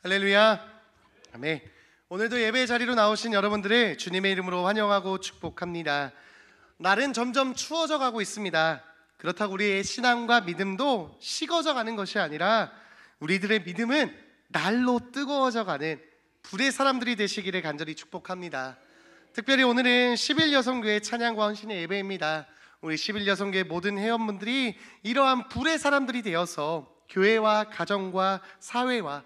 할렐루야. 아멘. 오늘도 예배의 자리로 나오신 여러분들을 주님의 이름으로 환영하고 축복합니다. 날은 점점 추워져 가고 있습니다. 그렇다고 우리의 신앙과 믿음도 식어져 가는 것이 아니라 우리들의 믿음은 날로 뜨거워져 가는 불의 사람들이 되시기를 간절히 축복합니다. 특별히 오늘은 11여성교회 찬양과 헌신의 예배입니다. 우리 11여성교회 모든 회원분들이 이러한 불의 사람들이 되어서 교회와 가정과 사회와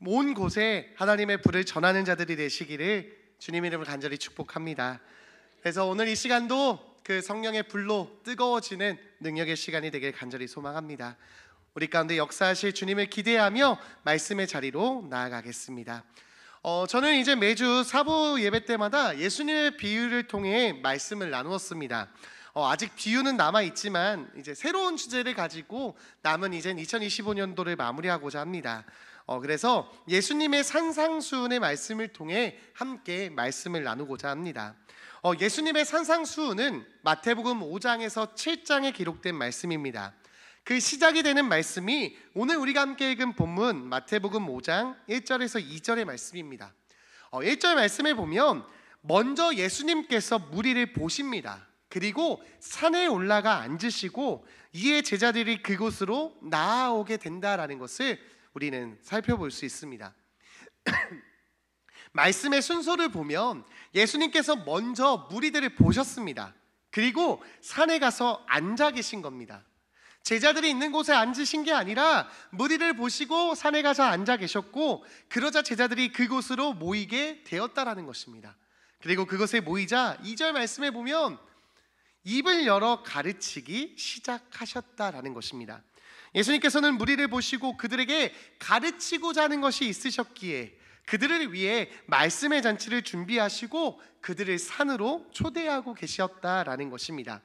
온 곳에 하나님의 불을 전하는 자들이 되시기를 주님의 이름으로 간절히 축복합니다. 그래서 오늘 이 시간도 그 성령의 불로 뜨거워지는 능력의 시간이 되길 간절히 소망합니다. 우리 가운데 역사하실 주님을 기대하며 말씀의 자리로 나아가겠습니다. 저는 이제 매주 사부 예배 때마다 예수님의 비유를 통해 말씀을 나누었습니다. 아직 비유는 남아있지만 이제 새로운 주제를 가지고 남은 이제 2025년도를 마무리하고자 합니다. 그래서 예수님의 산상수훈의 말씀을 통해 함께 말씀을 나누고자 합니다. 예수님의 산상수훈은 마태복음 5장에서 7장에 기록된 말씀입니다. 그 시작이 되는 말씀이 오늘 우리가 함께 읽은 본문 마태복음 5장 1절에서 2절의 말씀입니다. 1절 말씀에 보면 먼저 예수님께서 무리를 보십니다. 그리고 산에 올라가 앉으시고 이에 제자들이 그곳으로 나아오게 된다라는 것을 우리는 살펴볼 수 있습니다. 말씀의 순서를 보면 예수님께서 먼저 무리들을 보셨습니다. 그리고 산에 가서 앉아 계신 겁니다. 제자들이 있는 곳에 앉으신 게 아니라 무리를 보시고 산에 가서 앉아 계셨고, 그러자 제자들이 그곳으로 모이게 되었다라는 것입니다. 그리고 그것에 모이자 2절 말씀에 보면 입을 열어 가르치기 시작하셨다라는 것입니다. 예수님께서는 무리를 보시고 그들에게 가르치고자 하는 것이 있으셨기에 그들을 위해 말씀의 잔치를 준비하시고 그들을 산으로 초대하고 계셨다라는 것입니다.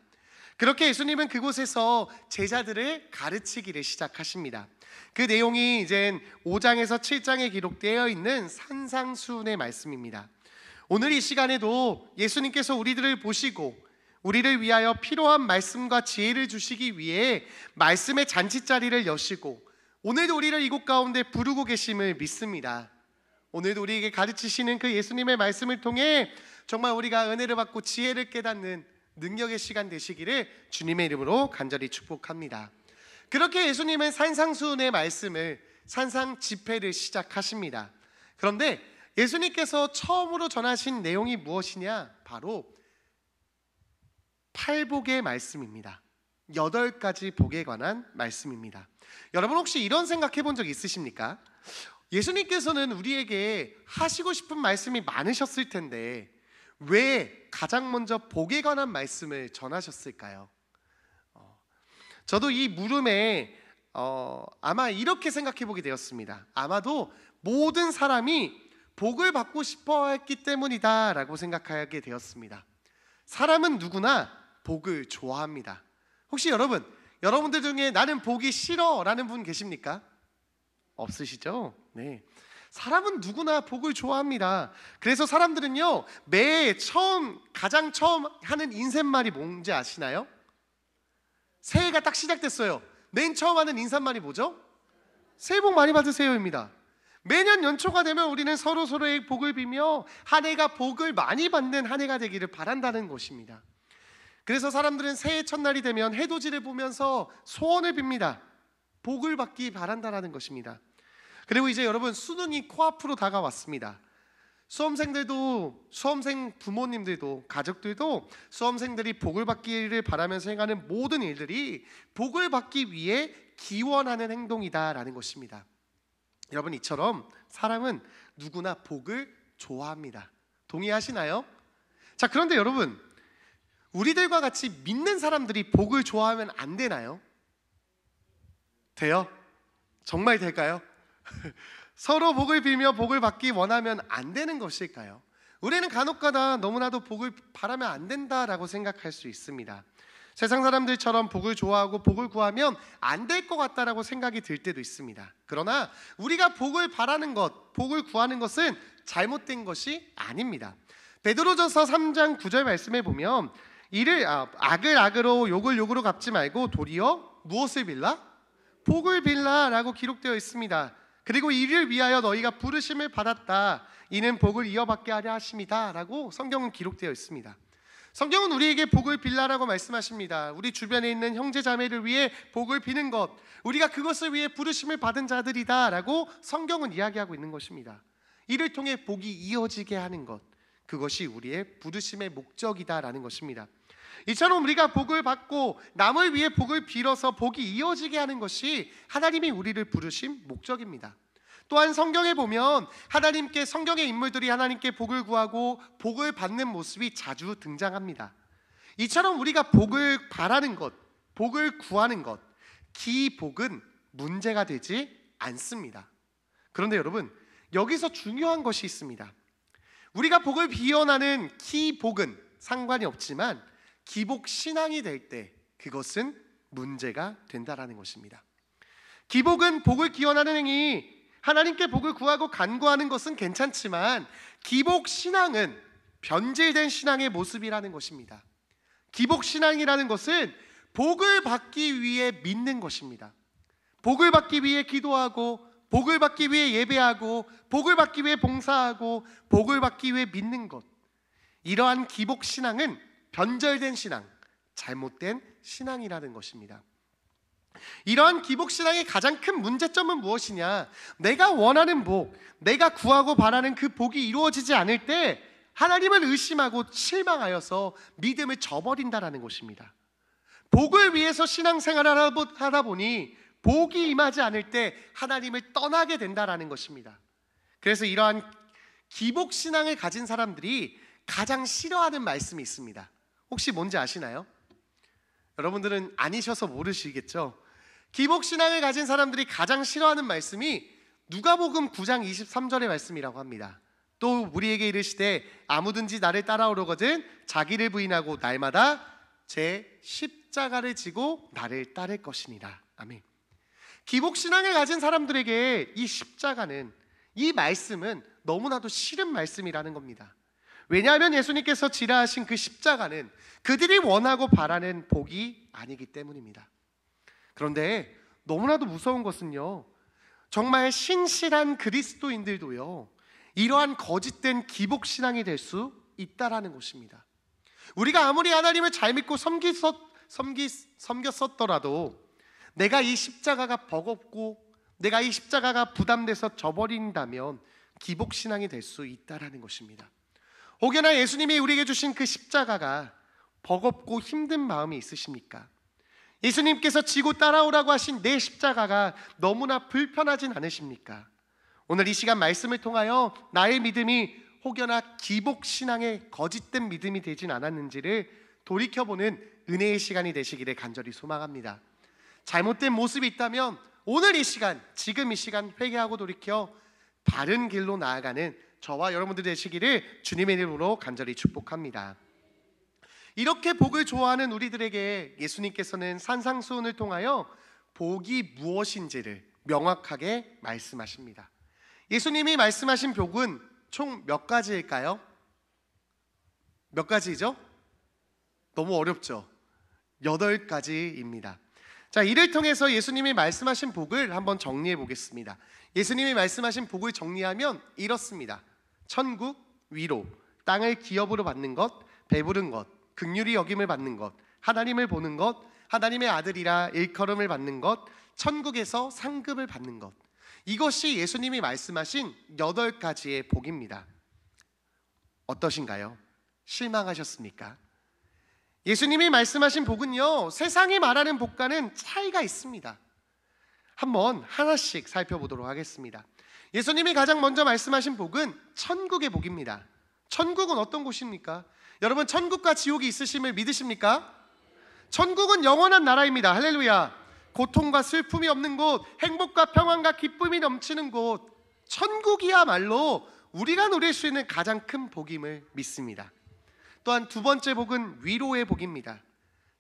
그렇게 예수님은 그곳에서 제자들을 가르치기를 시작하십니다. 그 내용이 이제 5장에서 7장에 기록되어 있는 산상수훈의 말씀입니다. 오늘 이 시간에도 예수님께서 우리들을 보시고 우리를 위하여 필요한 말씀과 지혜를 주시기 위해 말씀의 잔치자리를 여시고 오늘도 우리를 이곳 가운데 부르고 계심을 믿습니다. 오늘도 우리에게 가르치시는 그 예수님의 말씀을 통해 정말 우리가 은혜를 받고 지혜를 깨닫는 능력의 시간 되시기를 주님의 이름으로 간절히 축복합니다. 그렇게 예수님은 산상수훈의 말씀을 산상 집회를 시작하십니다. 그런데 예수님께서 처음으로 전하신 내용이 무엇이냐? 바로 팔복의 말씀입니다. 8가지 복에 관한 말씀입니다. 여러분 혹시 이런 생각해 본 적 있으십니까? 예수님께서는 우리에게 하시고 싶은 말씀이 많으셨을 텐데 왜 가장 먼저 복에 관한 말씀을 전하셨을까요? 저도 이 물음에 아마 이렇게 생각해 보게 되었습니다. 아마도 모든 사람이 복을 받고 싶어 했기 때문이다 라고 생각하게 되었습니다. 사람은 누구나 복을 좋아합니다. 혹시 여러분들 중에 나는 복이 싫어 라는 분 계십니까? 없으시죠? 네. 사람은 누구나 복을 좋아합니다. 그래서 사람들은요, 매해 가장 처음 하는 인사말이 뭔지 아시나요? 새해가 딱 시작됐어요. 맨 처음 하는 인사말이 뭐죠? 새해 복 많이 받으세요입니다. 매년 연초가 되면 우리는 서로의 복을 빌며 한 해가 복을 많이 받는 한 해가 되기를 바란다는 것입니다. 그래서 사람들은 새해 첫날이 되면 해돋이를 보면서 소원을 빕니다. 복을 받기 바란다는 것입니다. 그리고 이제 여러분 수능이 코앞으로 다가왔습니다. 수험생 부모님들도 가족들도 수험생들이 복을 받기를 바라면서 행하는 모든 일들이 복을 받기 위해 기원하는 행동이다라는 것입니다. 여러분 이처럼 사람은 누구나 복을 좋아합니다. 동의하시나요? 자, 그런데 여러분 우리들과 같이 믿는 사람들이 복을 좋아하면 안 되나요? 돼요? 정말 될까요? 서로 복을 빌며 복을 받기 원하면 안 되는 것일까요? 우리는 간혹가다 너무나도 복을 바라면 안 된다라고 생각할 수 있습니다. 세상 사람들처럼 복을 좋아하고 복을 구하면 안 될 것 같다라고 생각이 들 때도 있습니다. 그러나 우리가 복을 바라는 것, 복을 구하는 것은 잘못된 것이 아닙니다. 베드로전서 3장 9절 말씀에 보면 악을 악으로 욕을 욕으로 갚지 말고 도리어 무엇을 빌라? 복을 빌라라고 기록되어 있습니다. 그리고 이를 위하여 너희가 부르심을 받았다. 이는 복을 이어받게 하려 하심이다 라고 성경은 기록되어 있습니다. 성경은 우리에게 복을 빌라라고 말씀하십니다. 우리 주변에 있는 형제 자매를 위해 복을 비는 것, 우리가 그것을 위해 부르심을 받은 자들이다 라고 성경은 이야기하고 있는 것입니다. 이를 통해 복이 이어지게 하는 것, 그것이 우리의 부르심의 목적이다 라는 것입니다. 이처럼 우리가 복을 받고 남을 위해 복을 빌어서 복이 이어지게 하는 것이 하나님이 우리를 부르신 목적입니다. 또한 성경에 보면 하나님께, 성경의 인물들이 하나님께 복을 구하고 복을 받는 모습이 자주 등장합니다. 이처럼 우리가 복을 바라는 것, 복을 구하는 것, 기복은 문제가 되지 않습니다. 그런데 여러분, 여기서 중요한 것이 있습니다. 우리가 복을 비원하는 기복은 상관이 없지만 기복 신앙이 될 때 그것은 문제가 된다라는 것입니다. 기복은 복을 기원하는 행위, 하나님께 복을 구하고 간구하는 것은 괜찮지만 기복 신앙은 변질된 신앙의 모습이라는 것입니다. 기복 신앙이라는 것은 복을 받기 위해 믿는 것입니다. 복을 받기 위해 기도하고, 복을 받기 위해 예배하고, 복을 받기 위해 봉사하고, 복을 받기 위해 믿는 것, 이러한 기복 신앙은 변절된 신앙, 잘못된 신앙이라는 것입니다. 이러한 기복신앙의 가장 큰 문제점은 무엇이냐? 내가 원하는 복, 내가 구하고 바라는 그 복이 이루어지지 않을 때 하나님을 의심하고 실망하여서 믿음을 저버린다라는 것입니다. 복을 위해서 신앙생활을 하다 보니 복이 임하지 않을 때 하나님을 떠나게 된다라는 것입니다. 그래서 이러한 기복신앙을 가진 사람들이 가장 싫어하는 말씀이 있습니다. 혹시 뭔지 아시나요? 여러분들은 아니셔서 모르시겠죠? 기복신앙을 가진 사람들이 가장 싫어하는 말씀이 누가복음 9장 23절의 말씀이라고 합니다. 또 우리에게 이르시되 아무든지 나를 따라오려거든 자기를 부인하고 날마다 제 십자가를 지고 나를 따를 것이니라. 아멘. 기복신앙을 가진 사람들에게 이 십자가는, 이 말씀은 너무나도 싫은 말씀이라는 겁니다. 왜냐하면 예수님께서 지라하신 그 십자가는 그들이 원하고 바라는 복이 아니기 때문입니다. 그런데 너무나도 무서운 것은요, 정말 신실한 그리스도인들도요 이러한 거짓된 기복신앙이 될 수 있다라는 것입니다. 우리가 아무리 하나님을 잘 믿고 섬겼었더라도 내가 이 십자가가 버겁고 내가 이 십자가가 부담돼서 져버린다면 기복신앙이 될 수 있다라는 것입니다. 혹여나 예수님이 우리에게 주신 그 십자가가 버겁고 힘든 마음이 있으십니까? 예수님께서 지고 따라오라고 하신 내 십자가가 너무나 불편하진 않으십니까? 오늘 이 시간 말씀을 통하여 나의 믿음이 혹여나 기복신앙의 거짓된 믿음이 되진 않았는지를 돌이켜보는 은혜의 시간이 되시기를 간절히 소망합니다. 잘못된 모습이 있다면 오늘 이 시간, 지금 이 시간 회개하고 돌이켜 바른 길로 나아가는 저와 여러분들 되시기를 주님의 이름으로 간절히 축복합니다. 이렇게 복을 좋아하는 우리들에게 예수님께서는 산상수훈을 통하여 복이 무엇인지를 명확하게 말씀하십니다. 예수님이 말씀하신 복은 총 몇 가지일까요? 몇 가지죠? 너무 어렵죠? 8가지입니다. 자, 이를 통해서 예수님이 말씀하신 복을 한번 정리해 보겠습니다. 예수님이 말씀하신 복을 정리하면 이렇습니다. 천국, 위로, 땅을 기업으로 받는 것, 배부른 것, 긍휼히 여김을 받는 것, 하나님을 보는 것, 하나님의 아들이라 일컬음을 받는 것, 천국에서 상급을 받는 것, 이것이 예수님이 말씀하신 8가지의 복입니다. 어떠신가요? 실망하셨습니까? 예수님이 말씀하신 복은요, 세상이 말하는 복과는 차이가 있습니다. 한번 하나씩 살펴보도록 하겠습니다. 예수님이 가장 먼저 말씀하신 복은 천국의 복입니다. 천국은 어떤 곳입니까? 여러분, 천국과 지옥이 있으심을 믿으십니까? 천국은 영원한 나라입니다. 할렐루야. 고통과 슬픔이 없는 곳, 행복과 평안과 기쁨이 넘치는 곳, 천국이야말로 우리가 누릴 수 있는 가장 큰 복임을 믿습니다. 또한 두 번째 복은 위로의 복입니다.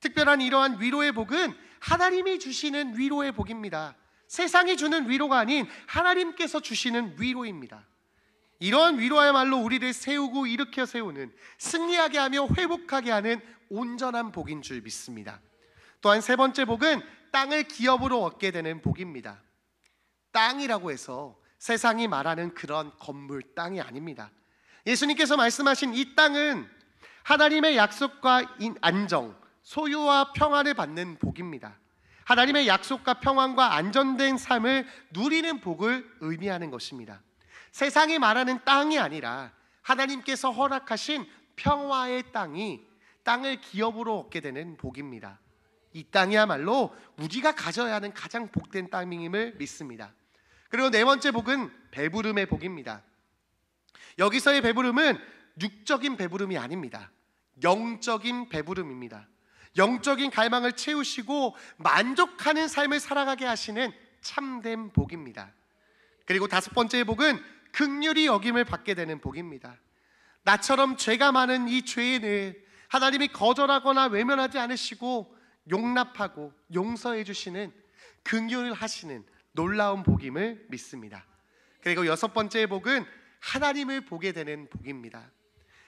특별한 이러한 위로의 복은 하나님이 주시는 위로의 복입니다. 세상이 주는 위로가 아닌 하나님께서 주시는 위로입니다. 이러한 위로야말로 우리를 세우고 일으켜 세우는, 승리하게 하며 회복하게 하는 온전한 복인 줄 믿습니다. 또한 세 번째 복은 땅을 기업으로 얻게 되는 복입니다. 땅이라고 해서 세상이 말하는 그런 건물, 땅이 아닙니다. 예수님께서 말씀하신 이 땅은 하나님의 약속과 안정, 소유와 평안을 받는 복입니다. 하나님의 약속과 평안과 안전된 삶을 누리는 복을 의미하는 것입니다. 세상이 말하는 땅이 아니라 하나님께서 허락하신 평화의 땅을 기업으로 얻게 되는 복입니다. 이 땅이야말로 우리가 가져야 하는 가장 복된 땅임을 믿습니다. 그리고 네 번째 복은 배부름의 복입니다. 여기서의 배부름은 육적인 배부름이 아닙니다. 영적인 배부름입니다. 영적인 갈망을 채우시고 만족하는 삶을 살아가게 하시는 참된 복입니다. 그리고 다섯 번째 복은 긍휼히 여김을 받게 되는 복입니다. 나처럼 죄가 많은 이 죄인을 하나님이 거절하거나 외면하지 않으시고 용납하고 용서해 주시는, 긍휼하시는 놀라운 복임을 믿습니다. 그리고 여섯 번째 복은 하나님을 보게 되는 복입니다.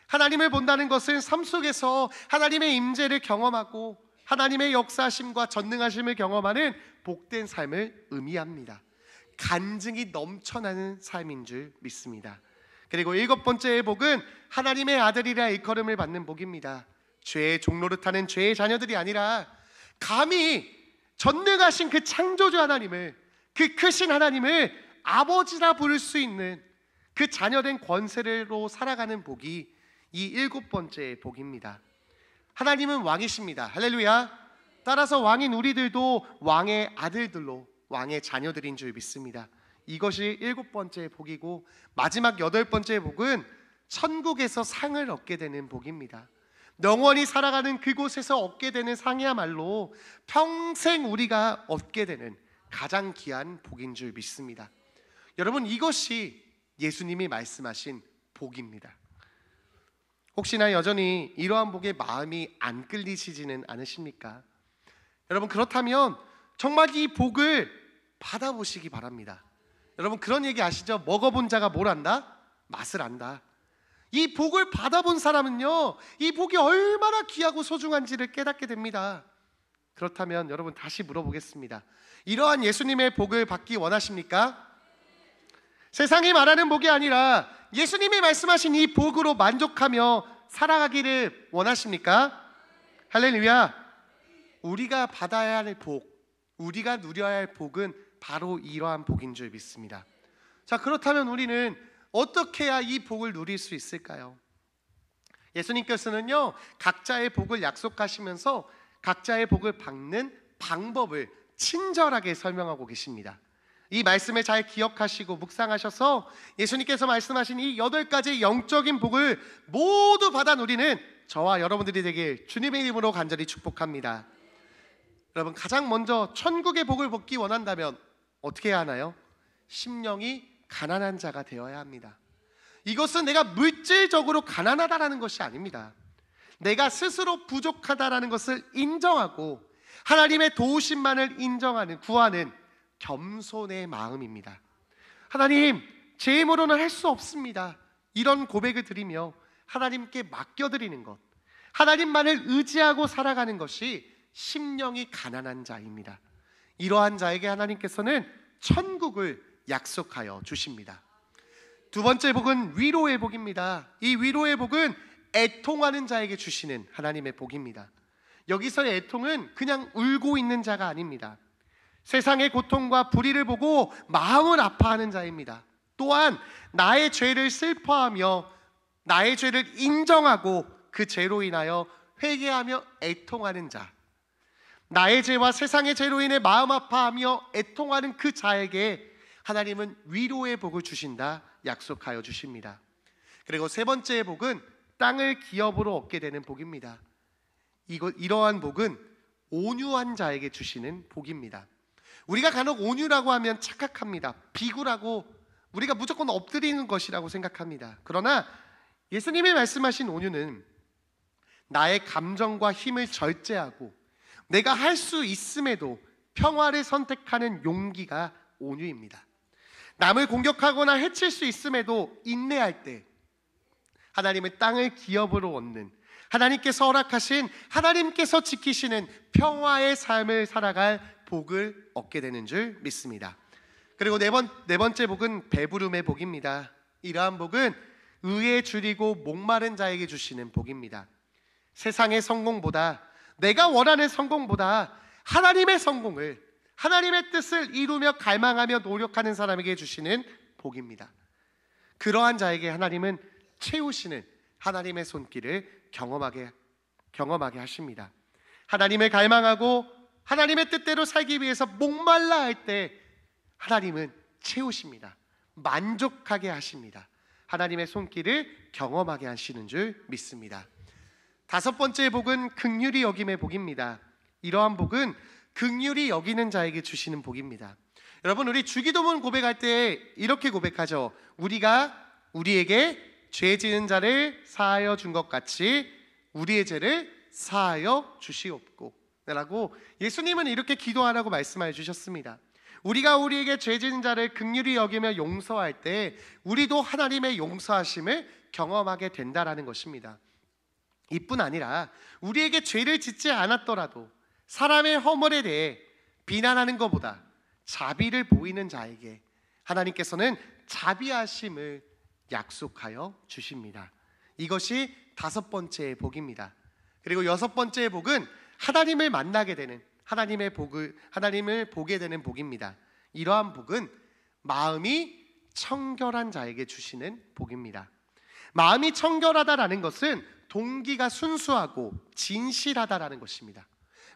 하나님을 본다는 것은 삶 속에서 하나님의 임재를 경험하고 하나님의 역사하심과 전능하심을 경험하는 복된 삶을 의미합니다. 간증이 넘쳐나는 삶인 줄 믿습니다. 그리고 일곱 번째 복은 하나님의 아들이라 일컬음을 받는 복입니다. 죄의 종노릇하는 죄의 자녀들이 아니라 감히 전능하신 그 창조주 하나님을, 그 크신 하나님을 아버지라 부를 수 있는 그 자녀된 권세로 살아가는 복이 이 일곱 번째 복입니다. 하나님은 왕이십니다. 할렐루야. 따라서 왕인 우리들도 왕의 아들들로 왕의 자녀들인 줄 믿습니다. 이것이 일곱 번째 복이고, 마지막 여덟 번째 복은 천국에서 상을 얻게 되는 복입니다. 영원히 살아가는 그곳에서 얻게 되는 상이야말로 평생 우리가 얻게 되는 가장 귀한 복인 줄 믿습니다. 여러분, 이것이 예수님이 말씀하신 복입니다. 혹시나 여전히 이러한 복에 마음이 안 끌리시지는 않으십니까? 여러분, 그렇다면 정말 이 복을 받아보시기 바랍니다. 여러분, 그런 얘기 아시죠? 먹어본 자가 뭘 안다? 맛을 안다. 이 복을 받아본 사람은요, 이 복이 얼마나 귀하고 소중한지를 깨닫게 됩니다. 그렇다면 여러분, 다시 물어보겠습니다. 이러한 예수님의 복을 받기 원하십니까? 세상이 말하는 복이 아니라 예수님이 말씀하신 이 복으로 만족하며 살아가기를 원하십니까? 할렐루야. 우리가 받아야 할 복, 우리가 누려야 할 복은 바로 이러한 복인 줄 믿습니다. 자, 그렇다면 우리는 어떻게 해야 이 복을 누릴 수 있을까요? 예수님께서는요, 각자의 복을 약속하시면서 각자의 복을 받는 방법을 친절하게 설명하고 계십니다. 이 말씀을 잘 기억하시고 묵상하셔서 예수님께서 말씀하신 이 8가지 영적인 복을 모두 받아 누리는 저와 여러분들이 되길 주님의 이름으로 간절히 축복합니다. 여러분, 가장 먼저 천국의 복을 받기 원한다면 어떻게 해야 하나요? 심령이 가난한 자가 되어야 합니다. 이것은 내가 물질적으로 가난하다라는 것이 아닙니다. 내가 스스로 부족하다라는 것을 인정하고 하나님의 도우심만을 인정하는, 구하는 겸손의 마음입니다. 하나님, 제 힘으로는 할 수 없습니다. 이런 고백을 드리며 하나님께 맡겨드리는 것, 하나님만을 의지하고 살아가는 것이 심령이 가난한 자입니다. 이러한 자에게 하나님께서는 천국을 약속하여 주십니다. 두 번째 복은 위로의 복입니다. 이 위로의 복은 애통하는 자에게 주시는 하나님의 복입니다. 여기서의 애통은 그냥 울고 있는 자가 아닙니다. 세상의 고통과 불의를 보고 마음을 아파하는 자입니다. 또한 나의 죄를 슬퍼하며 나의 죄를 인정하고 그 죄로 인하여 회개하며 애통하는 자, 나의 죄와 세상의 죄로 인해 마음 아파하며 애통하는 그 자에게 하나님은 위로의 복을 주신다 약속하여 주십니다. 그리고 세 번째 복은 땅을 기업으로 얻게 되는 복입니다. 이러한 복은 온유한 자에게 주시는 복입니다. 우리가 간혹 온유라고 하면 착각합니다. 비굴하고 우리가 무조건 엎드리는 것이라고 생각합니다. 그러나 예수님이 말씀하신 온유는 나의 감정과 힘을 절제하고 내가 할 수 있음에도 평화를 선택하는 용기가 온유입니다. 남을 공격하거나 해칠 수 있음에도 인내할 때 하나님의 땅을 기업으로 얻는, 하나님께서 허락하신, 하나님께서 지키시는 평화의 삶을 살아갈 복을 얻게 되는 줄 믿습니다. 그리고 네 번째 복은 배부름의 복입니다. 이러한 복은 의에 줄이고 목마른 자에게 주시는 복입니다. 세상의 성공보다, 내가 원하는 성공보다 하나님의 성공을, 하나님의 뜻을 이루며 갈망하며 노력하는 사람에게 주시는 복입니다. 그러한 자에게 하나님은 채우시는 하나님의 손길을 경험하게 하십니다. 하나님을 갈망하고 하나님의 뜻대로 살기 위해서 목말라 할 때 하나님은 채우십니다. 만족하게 하십니다. 하나님의 손길을 경험하게 하시는 줄 믿습니다. 다섯 번째 복은 긍휼히 여김의 복입니다. 이러한 복은 긍휼히 여기는 자에게 주시는 복입니다. 여러분, 우리 주기도문 고백할 때 이렇게 고백하죠. 우리가 우리에게 죄 지은 자를 사하여 준 것 같이 우리의 죄를 사하여 주시옵고 라고 예수님은 이렇게 기도하라고 말씀해 주셨습니다. 우리가 우리에게 죄 지은 자를 긍휼히 여기며 용서할 때 우리도 하나님의 용서하심을 경험하게 된다라는 것입니다. 이뿐 아니라 우리에게 죄를 짓지 않았더라도 사람의 허물에 대해 비난하는 것보다 자비를 보이는 자에게 하나님께서는 자비하심을 약속하여 주십니다. 이것이 다섯 번째의 복입니다. 그리고 여섯 번째의 복은 하나님을 만나게 되는, 하나님을 보게 되는 복입니다. 이러한 복은 마음이 청결한 자에게 주시는 복입니다. 마음이 청결하다라는 것은 동기가 순수하고 진실하다라는 것입니다.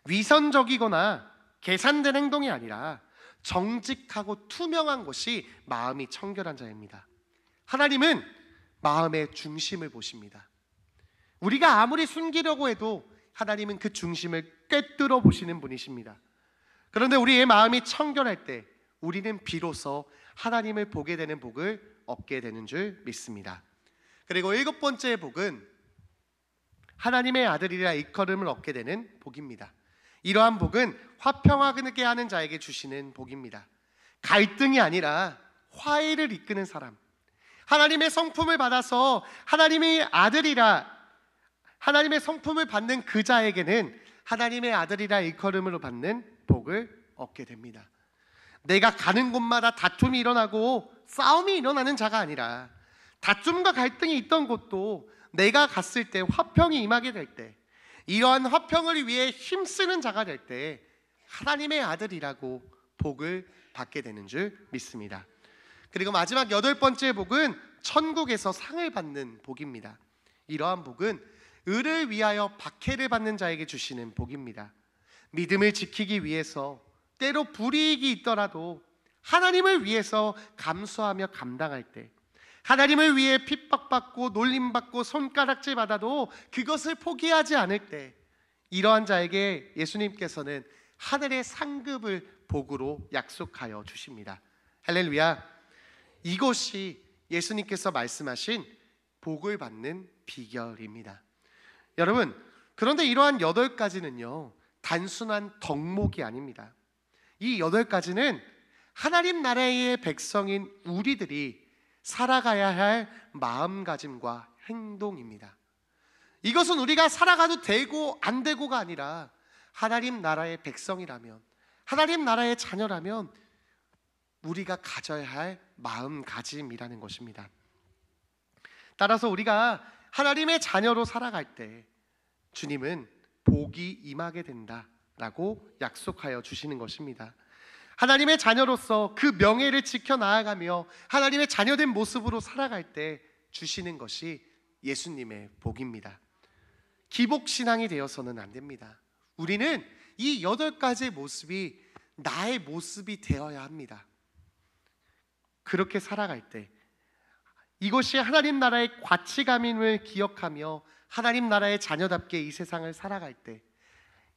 위선적이거나 계산된 행동이 아니라 정직하고 투명한 것이 마음이 청결한 자입니다. 하나님은 마음의 중심을 보십니다. 우리가 아무리 숨기려고 해도 하나님은 그 중심을 꿰뚫어 보시는 분이십니다. 그런데 우리의 마음이 청결할 때 우리는 비로소 하나님을 보게 되는 복을 얻게 되는 줄 믿습니다. 그리고 일곱 번째 복은 하나님의 아들이라 일컬음을 얻게 되는 복입니다. 이러한 복은 화평하게 하는 자에게 주시는 복입니다. 갈등이 아니라 화해를 이끄는 사람, 하나님의 성품을 받아서 하나님의 아들이라 하나님의 성품을 받는 그 자에게는 하나님의 아들이라 일컬음으로 받는 복을 얻게 됩니다. 내가 가는 곳마다 다툼이 일어나고 싸움이 일어나는 자가 아니라 다툼과 갈등이 있던 곳도 내가 갔을 때 화평이 임하게 될 때, 이러한 화평을 위해 힘쓰는 자가 될 때 하나님의 아들이라고 복을 받게 되는 줄 믿습니다. 그리고 마지막 여덟 번째 복은 천국에서 상을 받는 복입니다. 이러한 복은 의를 위하여 박해를 받는 자에게 주시는 복입니다. 믿음을 지키기 위해서 때로 불이익이 있더라도 하나님을 위해서 감수하며 감당할 때, 하나님을 위해 핍박받고 놀림받고 손가락질 받아도 그것을 포기하지 않을 때, 이러한 자에게 예수님께서는 하늘의 상급을 복으로 약속하여 주십니다. 할렐루야. 이것이 예수님께서 말씀하신 복을 받는 비결입니다. 여러분, 그런데 이러한 8가지는요 단순한 덕목이 아닙니다. 이 8가지는 하나님 나라의 백성인 우리들이 살아가야 할 마음가짐과 행동입니다. 이것은 우리가 살아가도 되고 안 되고가 아니라 하나님 나라의 백성이라면, 하나님 나라의 자녀라면 우리가 가져야 할 마음가짐이라는 것입니다. 따라서 우리가 하나님의 자녀로 살아갈 때 주님은 복이 임하게 된다라고 약속하여 주시는 것입니다. 하나님의 자녀로서 그 명예를 지켜 나아가며 하나님의 자녀된 모습으로 살아갈 때 주시는 것이 예수님의 복입니다. 기복신앙이 되어서는 안 됩니다. 우리는 이 8가지의 모습이 나의 모습이 되어야 합니다. 그렇게 살아갈 때 이것이 하나님 나라의 가치감임을 기억하며 하나님 나라의 자녀답게 이 세상을 살아갈 때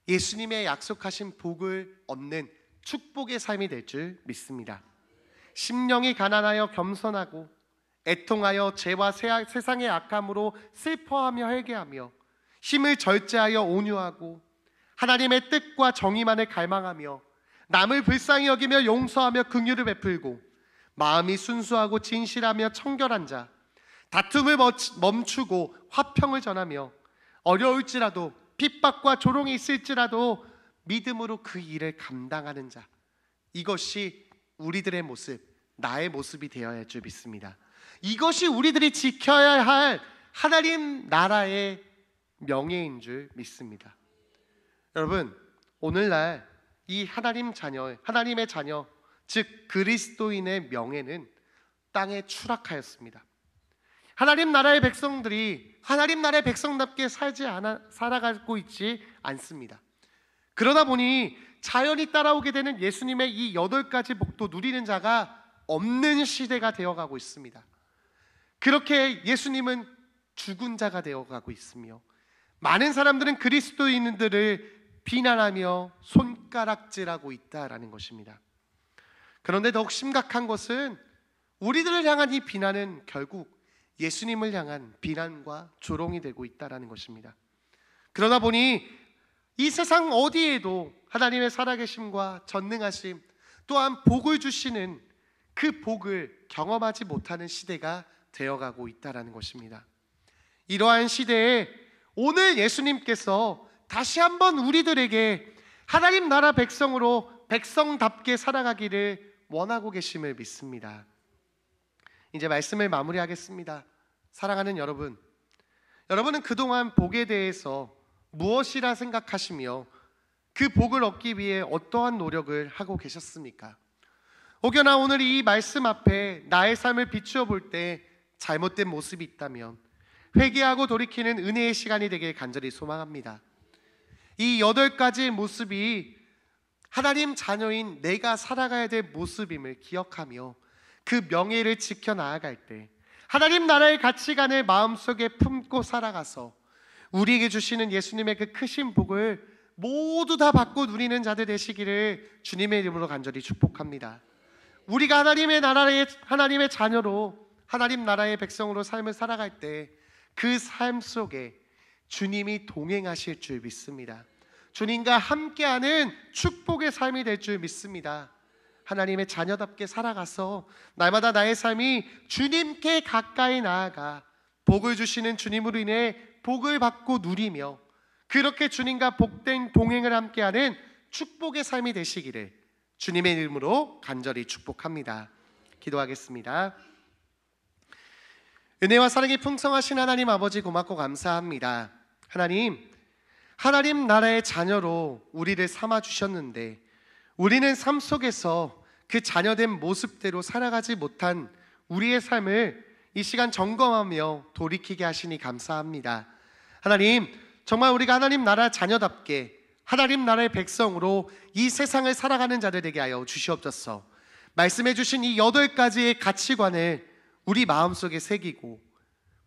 예수님의 약속하신 복을 얻는 축복의 삶이 될 줄 믿습니다. 심령이 가난하여 겸손하고 애통하여 죄와 세상의 악함으로 슬퍼하며 회개하며 힘을 절제하여 온유하고 하나님의 뜻과 정의만을 갈망하며 남을 불쌍히 여기며 용서하며 긍휼을 베풀고 마음이 순수하고 진실하며 청결한 자, 다툼을 멈추고 화평을 전하며 어려울지라도 핍박과 조롱이 있을지라도 믿음으로 그 일을 감당하는 자, 이것이 우리들의 모습, 나의 모습이 되어야 할 줄 믿습니다. 이것이 우리들이 지켜야 할 하나님 나라의 명예인 줄 믿습니다. 여러분, 오늘날 이 하나님의 자녀, 즉 그리스도인의 명예는 땅에 추락하였습니다. 하나님 나라의 백성들이 하나님 나라의 백성답게 살아가고 있지 않습니다. 그러다 보니 자연히 따라오게 되는 예수님의 이 8가지 복도 누리는 자가 없는 시대가 되어가고 있습니다. 그렇게 예수님은 죽은 자가 되어가고 있으며, 많은 사람들은 그리스도인들을 비난하며 손가락질하고 있다라는 것입니다. 그런데 더욱 심각한 것은 우리들을 향한 이 비난은 결국 예수님을 향한 비난과 조롱이 되고 있다라는 것입니다. 그러다 보니 이 세상 어디에도 하나님의 살아계심과 전능하심, 또한 복을 주시는 그 복을 경험하지 못하는 시대가 되어가고 있다라는 것입니다. 이러한 시대에 오늘 예수님께서 다시 한번 우리들에게 하나님 나라 백성으로 백성답게 살아가기를 원하고 계심을 믿습니다. 이제 말씀을 마무리하겠습니다. 사랑하는 여러분, 여러분은 그동안 복에 대해서 무엇이라 생각하시며 그 복을 얻기 위해 어떠한 노력을 하고 계셨습니까? 혹여나 오늘 이 말씀 앞에 나의 삶을 비추어 볼 때 잘못된 모습이 있다면 회개하고 돌이키는 은혜의 시간이 되길 간절히 소망합니다. 이 8가지의 모습이 하나님 자녀인 내가 살아가야 될 모습임을 기억하며 그 명예를 지켜나아갈 때 하나님 나라의 가치관을 마음속에 품고 살아가서 우리에게 주시는 예수님의 그 크신 복을 모두 다 받고 누리는 자들 되시기를 주님의 이름으로 간절히 축복합니다. 우리가 하나님의 자녀로 하나님 나라의 백성으로 삶을 살아갈 때 그 삶 속에 주님이 동행하실 줄 믿습니다. 주님과 함께하는 축복의 삶이 될 줄 믿습니다. 하나님의 자녀답게 살아가서 날마다 나의 삶이 주님께 가까이 나아가 복을 주시는 주님으로 인해 복을 받고 누리며 그렇게 주님과 복된 동행을 함께하는 축복의 삶이 되시기를 주님의 이름으로 간절히 축복합니다. 기도하겠습니다. 은혜와 사랑이 풍성하신 하나님 아버지, 고맙고 감사합니다. 하나님 나라의 자녀로 우리를 삼아 주셨는데 우리는 삶 속에서 그 자녀된 모습대로 살아가지 못한 우리의 삶을 이 시간 점검하며 돌이키게 하시니 감사합니다. 하나님, 정말 우리가 하나님 나라 자녀답게 하나님 나라의 백성으로 이 세상을 살아가는 자들 되게 하여 주시옵소서. 말씀해 주신 이 8가지의 가치관을 우리 마음속에 새기고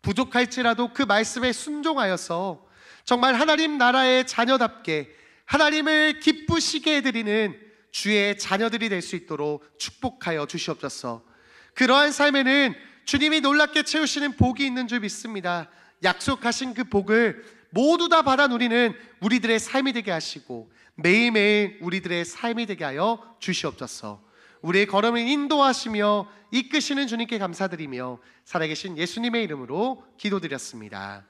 부족할지라도 그 말씀에 순종하여서 정말 하나님 나라의 자녀답게 하나님을 기쁘시게 해드리는 주의 자녀들이 될 수 있도록 축복하여 주시옵소서. 그러한 삶에는 주님이 놀랍게 채우시는 복이 있는 줄 믿습니다. 약속하신 그 복을 모두 다 받아 누리는 우리들의 삶이 되게 하시고 매일매일 우리들의 삶이 되게 하여 주시옵소서. 우리의 걸음을 인도하시며 이끄시는 주님께 감사드리며 살아계신 예수님의 이름으로 기도드렸습니다.